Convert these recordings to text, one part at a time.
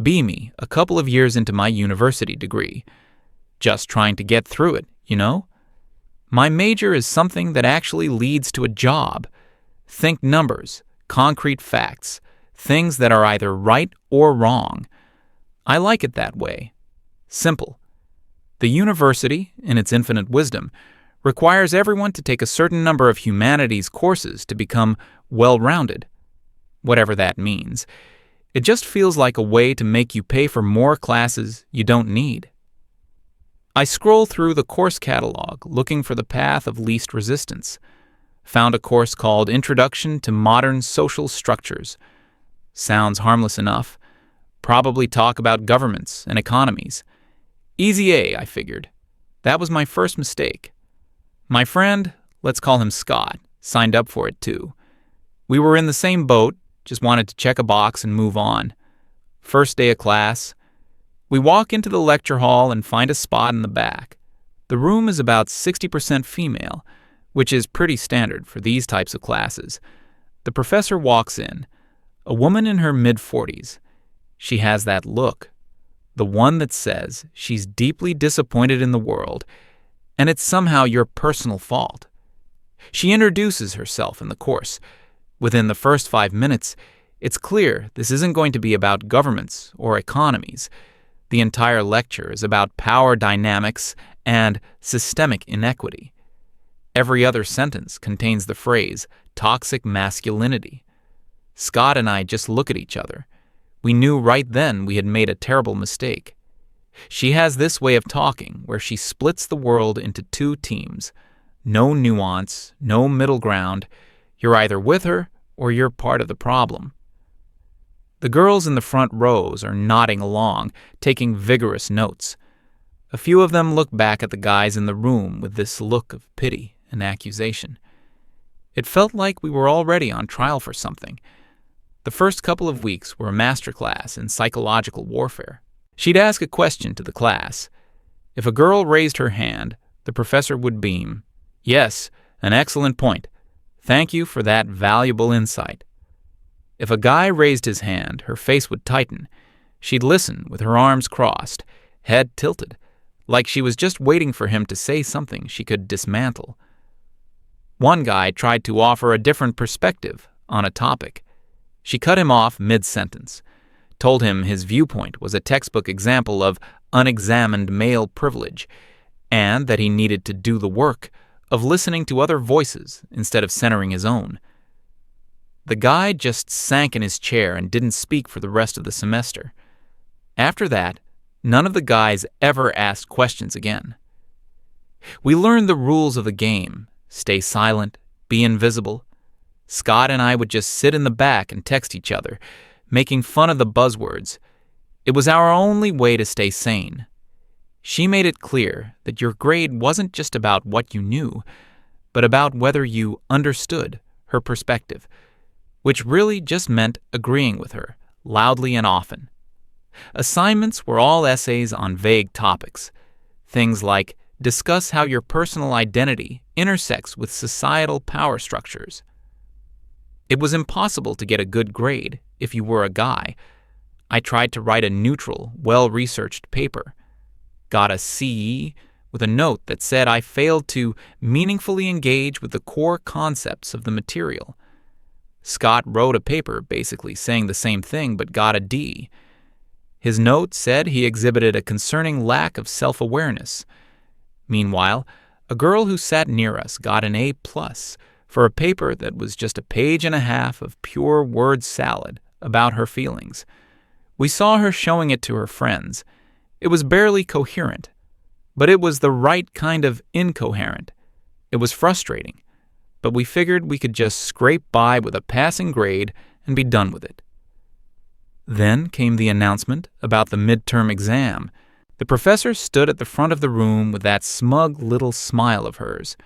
be me a couple of years into my university degree. Just trying to get through it, you know? My major is something that actually leads to a job. Think numbers, concrete facts, things that are either right or wrong. I like it that way. Simple. The university, in its infinite wisdom, requires everyone to take a certain number of humanities courses to become well-rounded. Whatever that means. It just feels like a way to make you pay for more classes you don't need. I scroll through the course catalog looking for the path of least resistance. Found a course called Introduction to Modern Social Structures. Sounds harmless enough. Probably talk about governments and economies. Easy A, I figured. That was my first mistake. My friend, let's call him Scott, signed up for it too. We were in the same boat, just wanted to check a box and move on. First day of class. We walk into the lecture hall and find a spot in the back. The room is about 60% female, which is pretty standard for these types of classes. The professor walks in, a woman in her mid-40s. She has that look, the one that says she's deeply disappointed in the world, and it's somehow your personal fault. She introduces herself in the course. Within the first 5 minutes, it's clear this isn't going to be about governments or economies. The entire lecture is about power dynamics and systemic inequity. Every other sentence contains the phrase, toxic masculinity. Scott and I just look at each other. We knew right then we had made a terrible mistake. She has this way of talking where she splits the world into two teams. No nuance, no middle ground. You're either with her or you're part of the problem. The girls in the front rows are nodding along, taking vigorous notes. A few of them look back at the guys in the room with this look of pity and accusation. It felt like we were already on trial for something. The first couple of weeks were a masterclass in psychological warfare. She'd ask a question to the class. If a girl raised her hand, the professor would beam, "Yes, an excellent point. Thank you for that valuable insight." If a guy raised his hand, her face would tighten. She'd listen with her arms crossed, head tilted, like she was just waiting for him to say something she could dismantle. One guy tried to offer a different perspective on a topic. She cut him off mid-sentence, told him his viewpoint was a textbook example of unexamined male privilege, and that he needed to do the work of listening to other voices instead of centering his own. The guy just sank in his chair and didn't speak for the rest of the semester. After that, none of the guys ever asked questions again. We learned the rules of the game: stay silent, be invisible. Scott and I would just sit in the back and text each other, making fun of the buzzwords. It was our only way to stay sane. She made it clear that your grade wasn't just about what you knew, but about whether you understood her perspective, which really just meant agreeing with her, loudly and often. Assignments were all essays on vague topics. Things like, discuss how your personal identity intersects with societal power structures. It was impossible to get a good grade if you were a guy. I tried to write a neutral, well-researched paper. Got a CE with a note that said I failed to meaningfully engage with the core concepts of the material. Scott wrote a paper basically saying the same thing but got a D. His note said he exhibited a concerning lack of self-awareness. Meanwhile, a girl who sat near us got an A+ for a paper that was just a page and a half of pure word salad about her feelings. We saw her showing it to her friends. It was barely coherent, but it was the right kind of incoherent. It was frustrating, but we figured we could just scrape by with a passing grade and be done with it. Then came the announcement about the midterm exam. The professor stood at the front of the room with that smug little smile of hers.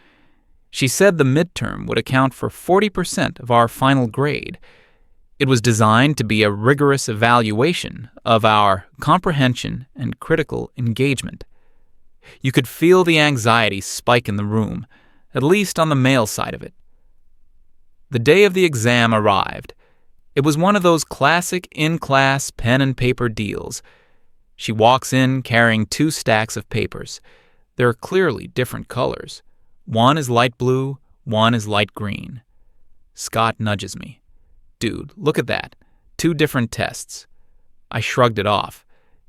She said the midterm would account for 40% of our final grade. It was designed to be a rigorous evaluation of our comprehension and critical engagement. You could feel the anxiety spike in the room, at least on the male side of it. The day of the exam arrived. It was one of those classic in-class pen and paper deals. She walks in carrying 2 stacks of papers. They're clearly different colors. One is light blue, one is light green. Scott nudges me. Dude, look at that. 2 different tests. I shrugged it off.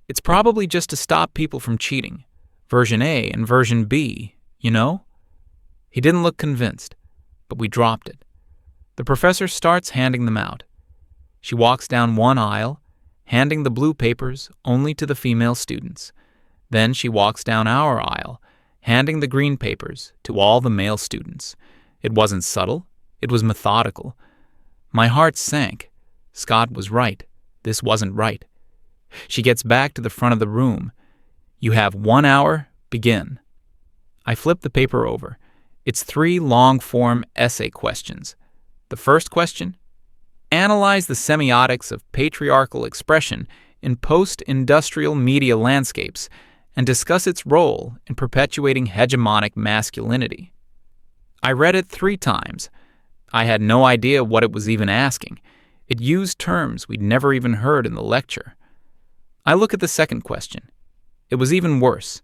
It's probably just to stop people from cheating. Version A and version B, you know? He didn't look convinced, but we dropped it. The professor starts handing them out. She walks down one aisle, handing the blue papers only to the female students. Then she walks down our aisle, handing the green papers to all the male students. It wasn't subtle. It was methodical. My heart sank. Scott was right. This wasn't right. She gets back to the front of the room. You have 1 hour, begin. I flip the paper over. It's 3 long-form essay questions. The first question: analyze the semiotics of patriarchal expression in post-industrial media landscapes and discuss its role in perpetuating hegemonic masculinity. I read it 3 times. I had no idea what it was even asking. It used terms we'd never even heard in the lecture. I look at the second question. It was even worse.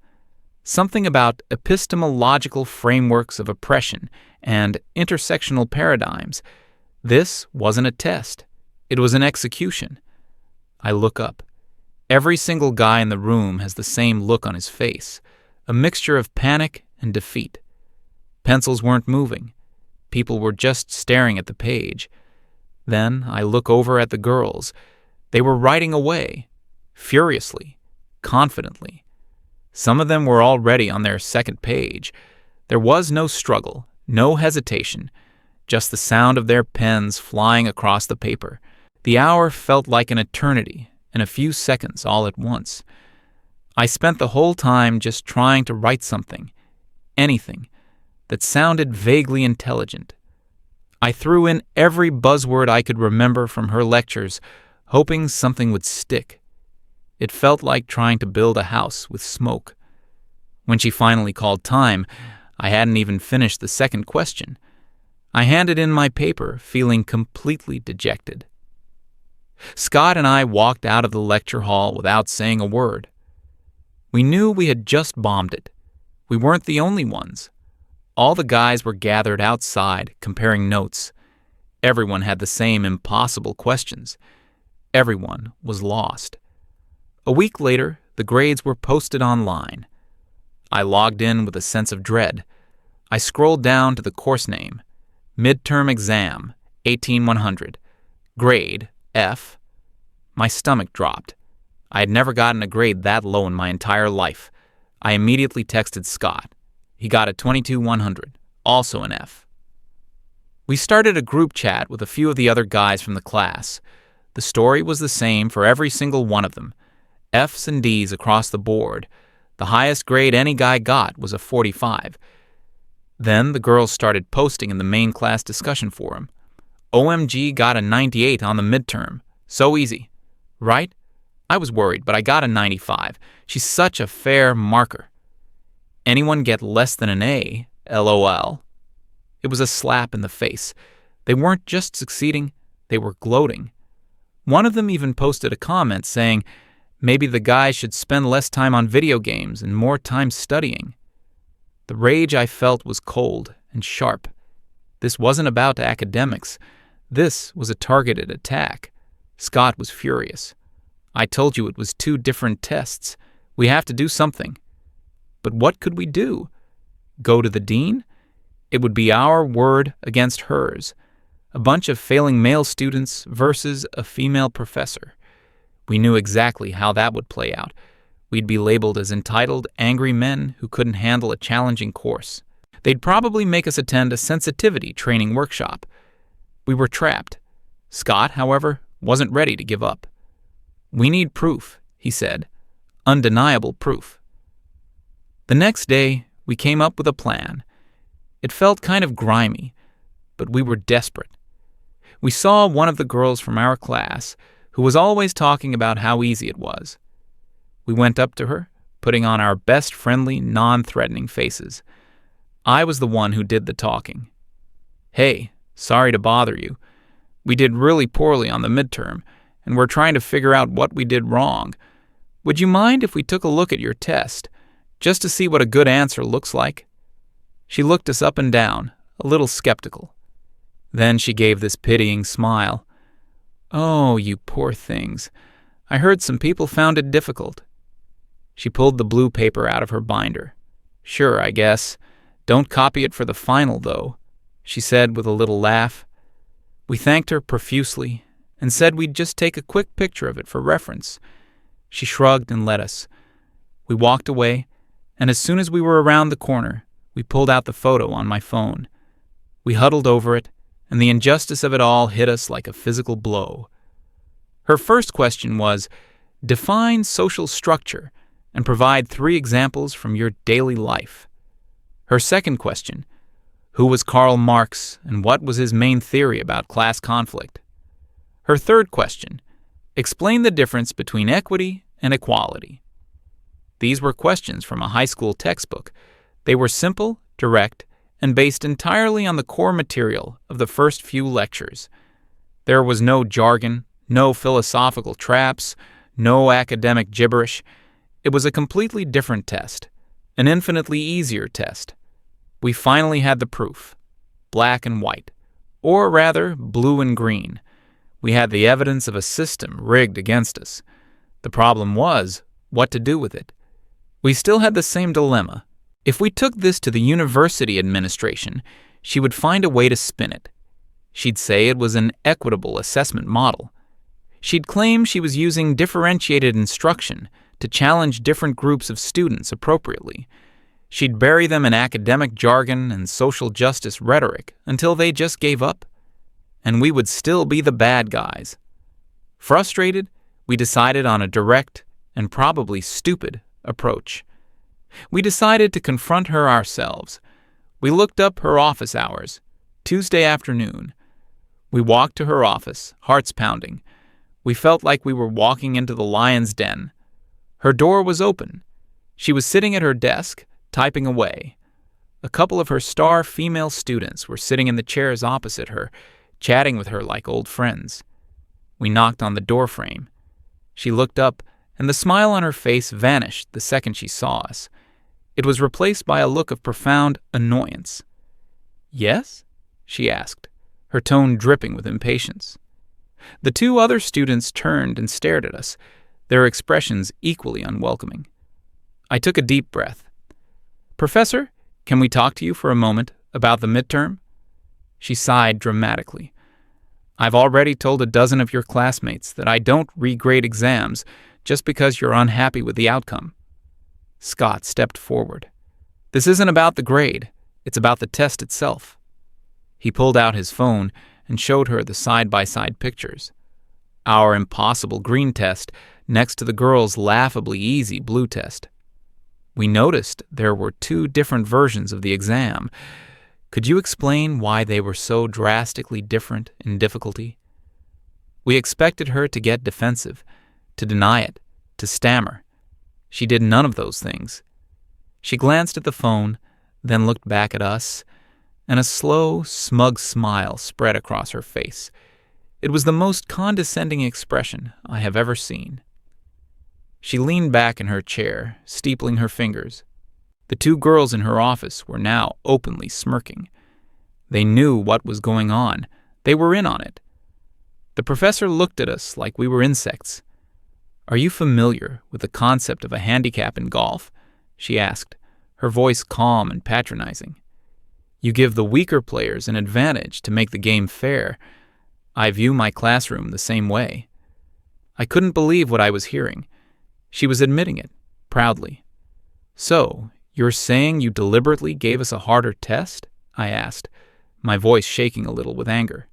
Something about epistemological frameworks of oppression and intersectional paradigms. This wasn't a test. It was an execution. I look up. Every single guy in the room has the same look on his face, a mixture of panic and defeat. Pencils weren't moving. People were just staring at the page. Then I look over at the girls. They were writing away, furiously, confidently. Some of them were already on their second page. There was no struggle, no hesitation, just the sound of their pens flying across the paper. The hour felt like an eternity and a few seconds all at once. I spent the whole time just trying to write something, anything, that sounded vaguely intelligent. I threw in every buzzword I could remember from her lectures, hoping something would stick. It felt like trying to build a house with smoke. When she finally called time, I hadn't even finished the second question. I handed in my paper, feeling completely dejected. Scott and I walked out of the lecture hall without saying a word. We knew we had just bombed it. We weren't the only ones. All the guys were gathered outside, comparing notes. Everyone had the same impossible questions. Everyone was lost. A week later, the grades were posted online. I logged in with a sense of dread. I scrolled down to the course name. Midterm exam, 18100. Grade, F. My stomach dropped. I had never gotten a grade that low in my entire life. I immediately texted Scott. He got a 22100, also an F. We started a group chat with a few of the other guys from the class. The story was the same for every single one of them. F's and D's across the board. The highest grade any guy got was a 45. Then the girls started posting in the main class discussion forum. OMG got a 98 on the midterm. So easy. Right? I was worried, but I got a 95. She's such a fair marker. Anyone get less than an A? LOL. It was a slap in the face. They weren't just succeeding, they were gloating. One of them even posted a comment saying, maybe the guys should spend less time on video games and more time studying. The rage I felt was cold and sharp. This wasn't about academics. This was a targeted attack. Scott was furious. I told you it was 2 different tests. We have to do something. But what could we do? Go to the dean? It would be our word against hers. A bunch of failing male students versus a female professor. We knew exactly how that would play out. We'd be labeled as entitled, angry men who couldn't handle a challenging course. They'd probably make us attend a sensitivity training workshop. We were trapped. Scott, however, wasn't ready to give up. We need proof, he said. Undeniable proof. The next day, we came up with a plan. It felt kind of grimy, but we were desperate. We saw one of the girls from our class who was always talking about how easy it was. We went up to her, putting on our best friendly, non-threatening faces. I was the one who did the talking. Hey, sorry to bother you. We did really poorly on the midterm, and we're trying to figure out what we did wrong. Would you mind if we took a look at your test, just to see what a good answer looks like?" She looked us up and down, a little skeptical. Then she gave this pitying smile. "Oh, you poor things. I heard some people found it difficult." She pulled the blue paper out of her binder. "Sure, I guess. Don't copy it for the final, though," she said with a little laugh. We thanked her profusely and said we'd just take a quick picture of it for reference. She shrugged and let us. We walked away, and as soon as we were around the corner, we pulled out the photo on my phone. We huddled over it, and the injustice of it all hit us like a physical blow. Her first question was, "Define social structure and provide 3 examples from your daily life." Her second question, "Who was Karl Marx and what was his main theory about class conflict?" Her third question, "Explain the difference between equity and equality." These were questions from a high school textbook. They were simple, direct, and based entirely on the core material of the first few lectures. There was no jargon, no philosophical traps, no academic gibberish. It was a completely different test, an infinitely easier test. We finally had the proof, black and white, or rather, blue and green. We had the evidence of a system rigged against us. The problem was what to do with it. We still had the same dilemma. If we took this to the university administration, she would find a way to spin it. She'd say it was an equitable assessment model. She'd claim she was using differentiated instruction to challenge different groups of students appropriately. She'd bury them in academic jargon and social justice rhetoric until they just gave up. And we would still be the bad guys. Frustrated, we decided on a direct and probably stupid approach. We decided to confront her ourselves. We looked up her office hours, Tuesday afternoon. We walked to her office, hearts pounding. We felt like we were walking into the lion's den. Her door was open. She was sitting at her desk, typing away. A couple of her star female students were sitting in the chairs opposite her, chatting with her like old friends. We knocked on the doorframe. She looked up, and the smile on her face vanished the second she saw us. It was replaced by a look of profound annoyance. "Yes?" she asked, her tone dripping with impatience. The 2 other students turned and stared at us, their expressions equally unwelcoming. I took a deep breath. "Professor, can we talk to you for a moment about the midterm?" She sighed dramatically. "I've already told a dozen of your classmates that I don't regrade exams just because you're unhappy with the outcome." Scott stepped forward. "This isn't about the grade. It's about the test itself." He pulled out his phone and showed her the side-by-side pictures. Our impossible green test next to the girls' laughably easy blue test. We noticed there were 2 different versions of the exam. Could you explain why they were so drastically different in difficulty? We expected her to get defensive, to deny it, to stammer. She did none of those things. She glanced at the phone, then looked back at us, and a slow, smug smile spread across her face. It was the most condescending expression I have ever seen. She leaned back in her chair, steepling her fingers. The 2 girls in her office were now openly smirking. They knew what was going on. They were in on it. The professor looked at us like we were insects. "Are you familiar with the concept of a handicap in golf?" she asked, her voice calm and patronizing. "You give the weaker players an advantage to make the game fair. I view my classroom the same way." I couldn't believe what I was hearing. She was admitting it, proudly. "So, you're saying you deliberately gave us a harder test?" I asked, my voice shaking a little with anger.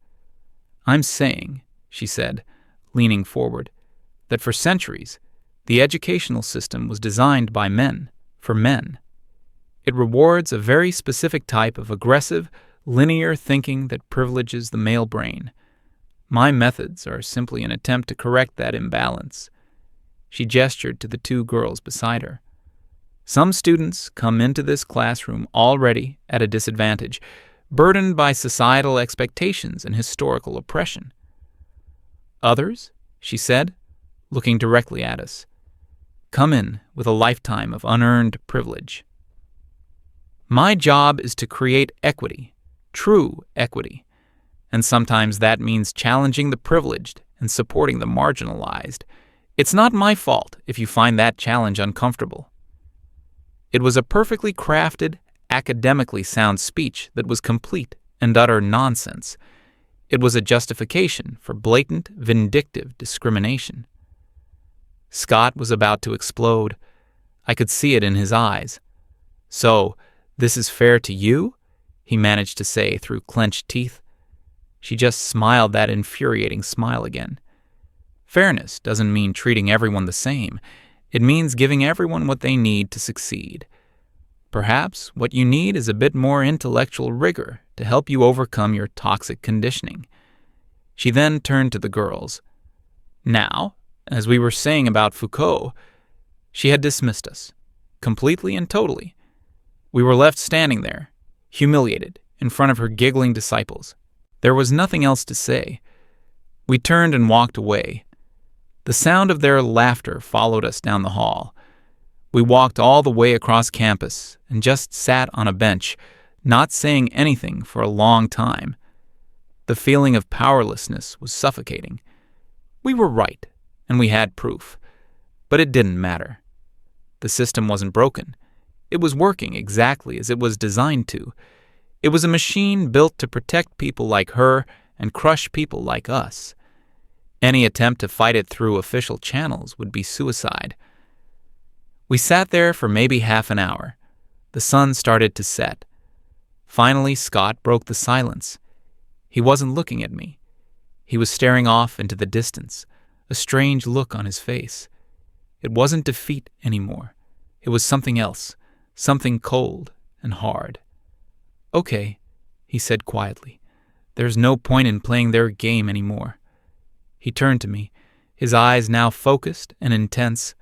"I'm saying," she said, leaning forward, "that for centuries, the educational system was designed by men, for men. It rewards a very specific type of aggressive, linear thinking that privileges the male brain. My methods are simply an attempt to correct that imbalance." She gestured to the 2 girls beside her. "Some students come into this classroom already at a disadvantage, burdened by societal expectations and historical oppression. Others, she said, looking directly at us, come in with a lifetime of unearned privilege. My job is to create equity, true equity, and sometimes that means challenging the privileged and supporting the marginalized. It's not my fault if you find that challenge uncomfortable. It was a perfectly crafted, academically sound speech that was complete and utter nonsense. It was a justification for blatant, vindictive discrimination. Scott was about to explode. I could see it in his eyes. "So, this is fair to you?" he managed to say through clenched teeth. She just smiled that infuriating smile again. Fairness doesn't mean treating everyone the same. It means giving everyone what they need to succeed. Perhaps what you need is a bit more intellectual rigor to help you overcome your toxic conditioning. She then turned to the girls. Now, as we were saying about Foucault, she had dismissed us, completely and totally. We were left standing there, humiliated, in front of her giggling disciples. There was nothing else to say. We turned and walked away. The sound of their laughter followed us down the hall. We walked all the way across campus and just sat on a bench, not saying anything for a long time. The feeling of powerlessness was suffocating. We were right, and we had proof. But it didn't matter. The system wasn't broken. It was working exactly as it was designed to. It was a machine built to protect people like her and crush people like us. Any attempt to fight it through official channels would be suicide. We sat there for maybe half an hour. The sun started to set. Finally, Scott broke the silence. He wasn't looking at me. He was staring off into the distance, a strange look on his face. It wasn't defeat anymore. It was something else, something cold and hard. "Okay," he said quietly. "There's no point in playing their game anymore." He turned to me, his eyes now focused and intense.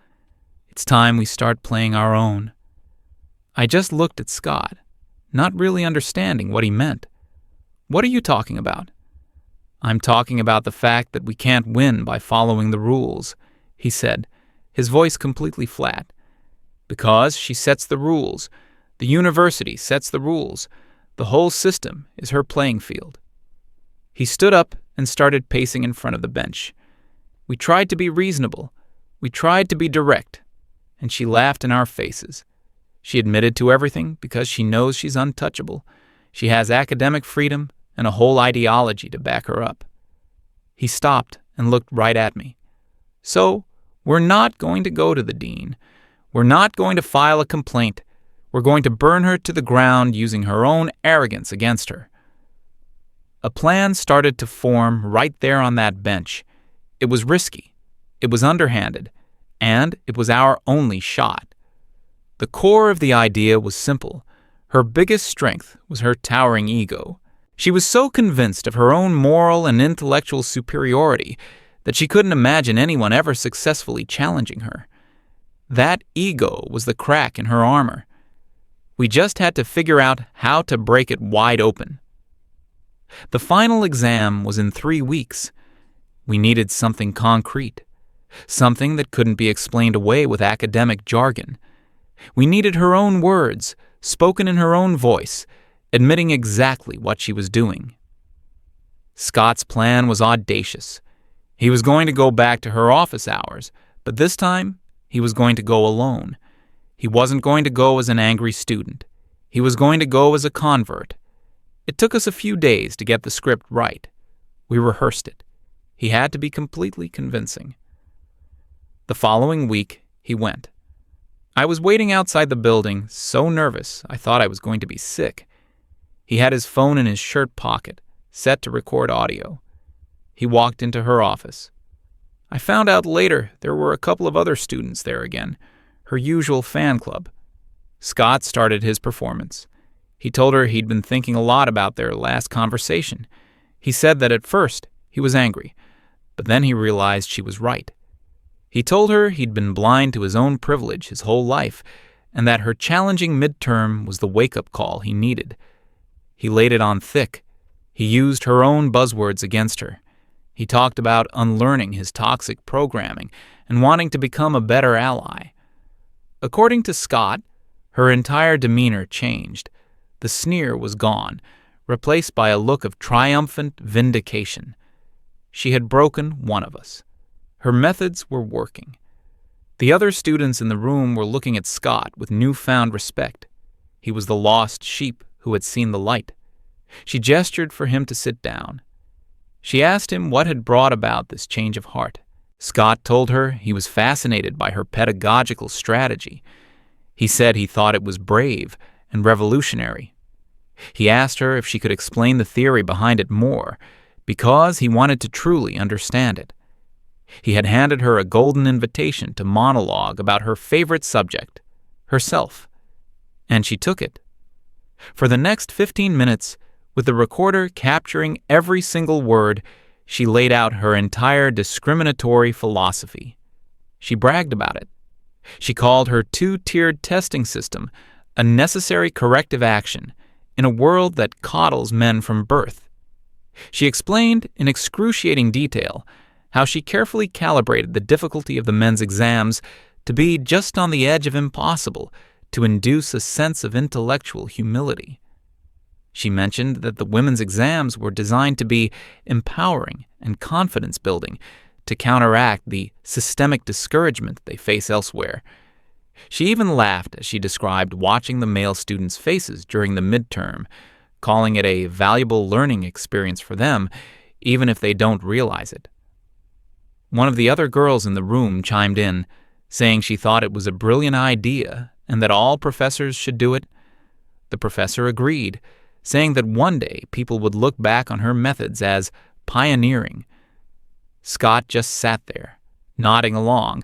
"It's time we start playing our own." I just looked at Scott, not really understanding what he meant. "What are you talking about?" "I'm talking about the fact that we can't win by following the rules," he said, his voice completely flat. "Because she sets the rules. The university sets the rules. The whole system is her playing field." He stood up and started pacing in front of the bench. We tried to be reasonable. We tried to be direct. And she laughed in our faces. She admitted to everything because she knows she's untouchable. She has academic freedom and a whole ideology to back her up. He stopped and looked right at me. "So, we're not going to go to the dean. We're not going to file a complaint. We're going to burn her to the ground using her own arrogance against her." A plan started to form right there on that bench. It was risky. It was underhanded. And it was our only shot. The core of the idea was simple. Her biggest strength was her towering ego. She was so convinced of her own moral and intellectual superiority that she couldn't imagine anyone ever successfully challenging her. That ego was the crack in her armor. We just had to figure out how to break it wide open. The final exam was in 3 weeks. We needed something concrete. Something that couldn't be explained away with academic jargon. We needed her own words, spoken in her own voice, admitting exactly what she was doing. Scott's plan was audacious. He was going to go back to her office hours, but this time he was going to go alone. He wasn't going to go as an angry student. He was going to go as a convert. It took us a few days to get the script right. We rehearsed it. He had to be completely convincing. The following week, he went. I was waiting outside the building, so nervous I thought I was going to be sick. He had his phone in his shirt pocket, set to record audio. He walked into her office. I found out later there were a couple of other students there again, her usual fan club. Scott started his performance. He told her he'd been thinking a lot about their last conversation. He said that at first he was angry, but then he realized she was right. He told her he'd been blind to his own privilege his whole life, and that her challenging midterm was the wake-up call he needed. He laid it on thick. He used her own buzzwords against her. He talked about unlearning his toxic programming and wanting to become a better ally. According to Scott, her entire demeanor changed. The sneer was gone, replaced by a look of triumphant vindication. She had broken one of us. Her methods were working. The other students in the room were looking at Scott with newfound respect. He was the lost sheep who had seen the light. She gestured for him to sit down. She asked him what had brought about this change of heart. Scott told her he was fascinated by her pedagogical strategy. He said he thought it was brave and revolutionary. He asked her if she could explain the theory behind it more, because he wanted to truly understand it. He had handed her a golden invitation to monologue about her favorite subject, herself, and she took it. For the next 15 minutes, with the recorder capturing every single word, she laid out her entire discriminatory philosophy. She bragged about it. She called her two-tiered testing system a necessary corrective action in a world that coddles men from birth. She explained in excruciating detail how she carefully calibrated the difficulty of the men's exams to be just on the edge of impossible to induce a sense of intellectual humility. She mentioned that the women's exams were designed to be empowering and confidence-building to counteract the systemic discouragement they face elsewhere. She even laughed as she described watching the male students' faces during the midterm, calling it a valuable learning experience for them, even if they don't realize it. One of the other girls in the room chimed in, saying she thought it was a brilliant idea and that all professors should do it. The professor agreed, saying that one day people would look back on her methods as pioneering. Scott just sat there, nodding along,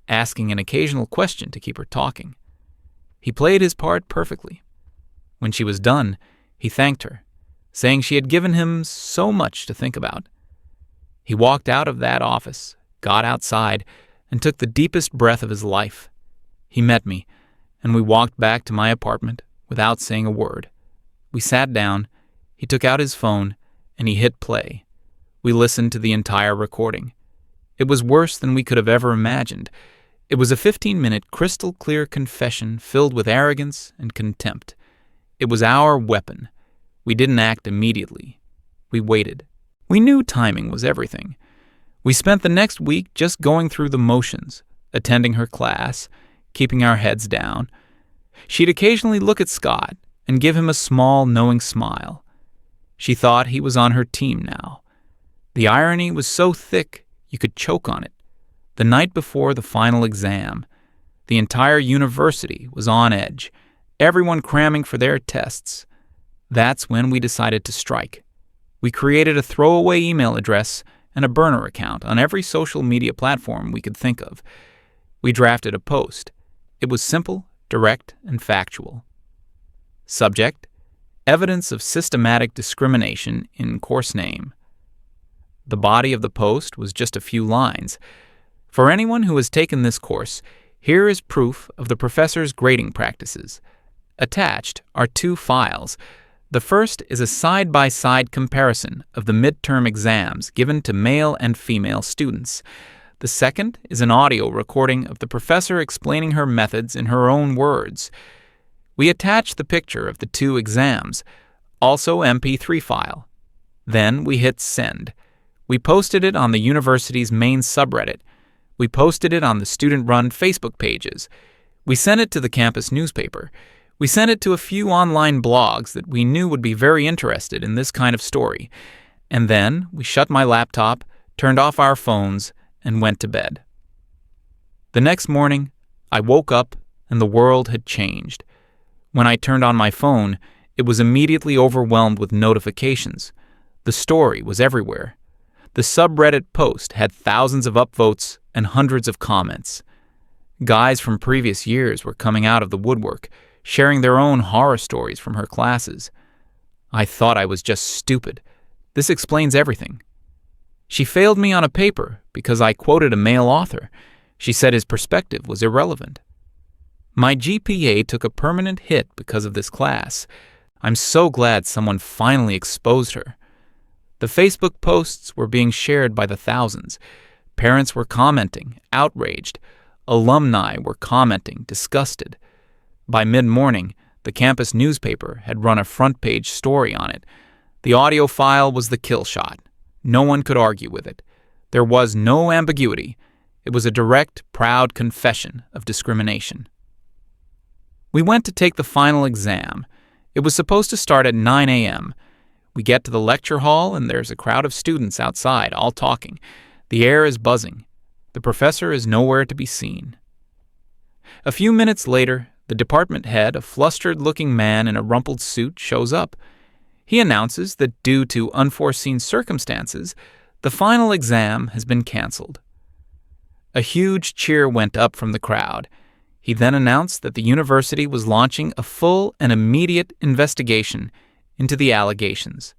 asking an occasional question to keep her talking. He played his part perfectly. When she was done, he thanked her, saying she had given him so much to think about. He walked out of that office, got outside, and took the deepest breath of his life. He met me, and we walked back to my apartment without saying a word. We sat down, he took out his phone, and he hit play. We listened to the entire recording. It was worse than we could have ever imagined. It was a 15-minute crystal-clear confession filled with arrogance and contempt. It was our weapon. We didn't act immediately. We waited. We knew timing was everything. We spent the next week just going through the motions, attending her class, keeping our heads down. She'd occasionally look at Scott and give him a small, knowing smile. She thought he was on her team now. The irony was so thick you could choke on it. The night before the final exam, the entire university was on edge, everyone cramming for their tests. That's when we decided to strike. We created a throwaway email address and a burner account on every social media platform we could think of. We drafted a post. It was simple, direct, and factual. Subject: Evidence of systematic discrimination in course name. The body of the post was just a few lines. For anyone who has taken this course, here is proof of the professor's grading practices. Attached are 2 files. The first is a side-by-side comparison of the midterm exams given to male and female students. The second is an audio recording of the professor explaining her methods in her own words. We attached the picture of the 2 exams, also MP3 file. Then we hit send. We posted it on the university's main subreddit. We posted it on the student-run Facebook pages. We sent it to the campus newspaper. We sent it to a few online blogs that we knew would be very interested in this kind of story. And then we shut my laptop, turned off our phones, and went to bed. The next morning, I woke up and the world had changed. When I turned on my phone, it was immediately overwhelmed with notifications. The story was everywhere. The subreddit post had thousands of upvotes and hundreds of comments. Guys from previous years were coming out of the woodwork, sharing their own horror stories from her classes. I thought I was just stupid. This explains everything. She failed me on a paper because I quoted a male author. She said his perspective was irrelevant. My GPA took a permanent hit because of this class. I'm so glad someone finally exposed her. The Facebook posts were being shared by the thousands. Parents were commenting, outraged. Alumni were commenting, disgusted. By mid-morning, the campus newspaper had run a front-page story on it. The audio file was the kill shot. No one could argue with it. There was no ambiguity. It was a direct, proud confession of discrimination. We went to take the final exam. It was supposed to start at 9 a.m. We get to the lecture hall, and there's a crowd of students outside, all talking. The air is buzzing. The professor is nowhere to be seen. A few minutes later, the department head, a flustered-looking man in a rumpled suit, shows up. He announces that due to unforeseen circumstances, the final exam has been canceled. A huge cheer went up from the crowd. He then announced that the university was launching a full and immediate investigation into the allegations.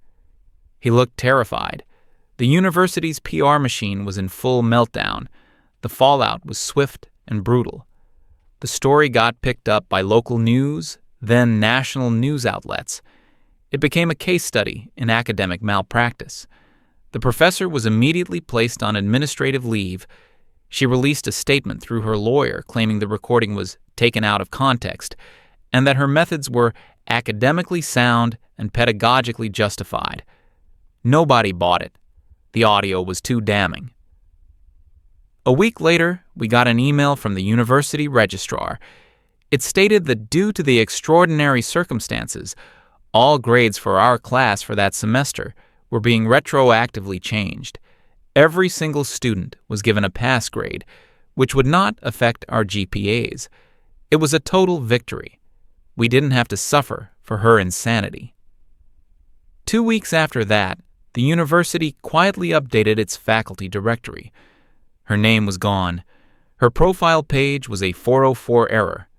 He looked terrified. The university's PR machine was in full meltdown. The fallout was swift and brutal. The story got picked up by local news, then national news outlets. It became a case study in academic malpractice. The professor was immediately placed on administrative leave. She released a statement through her lawyer claiming the recording was taken out of context and that her methods were academically sound and pedagogically justified. Nobody bought it. The audio was too damning. A week later, we got an email from the university registrar. It stated that due to the extraordinary circumstances, all grades for our class for that semester were being retroactively changed. Every single student was given a pass grade, which would not affect our GPAs. It was a total victory. We didn't have to suffer for her insanity. 2 weeks after that, the university quietly updated its faculty directory. Her name was gone. Her profile page was a 404 error.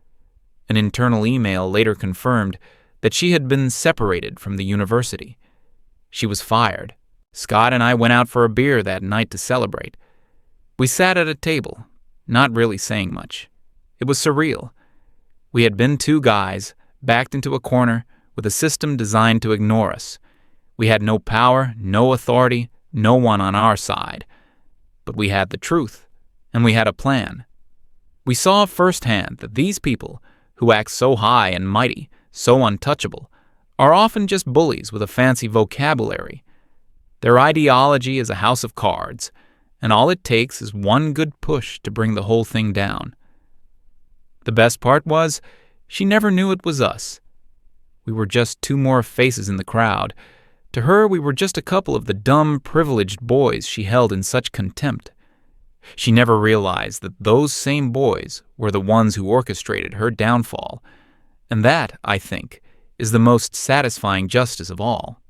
An internal email later confirmed that she had been separated from the university. She was fired. Scott and I went out for a beer that night to celebrate. We sat at a table, not really saying much. It was surreal. We had been two guys, backed into a corner, with a system designed to ignore us. We had no power, no authority, no one on our side. But we had the truth, and we had a plan. We saw firsthand that these people, who act so high and mighty, so untouchable, are often just bullies with a fancy vocabulary. Their ideology is a house of cards, and all it takes is one good push to bring the whole thing down. The best part was, she never knew it was us. We were just two more faces in the crowd. To her, we were just a couple of the dumb, privileged boys she held in such contempt. She never realized that those same boys were the ones who orchestrated her downfall. And that, I think, is the most satisfying justice of all.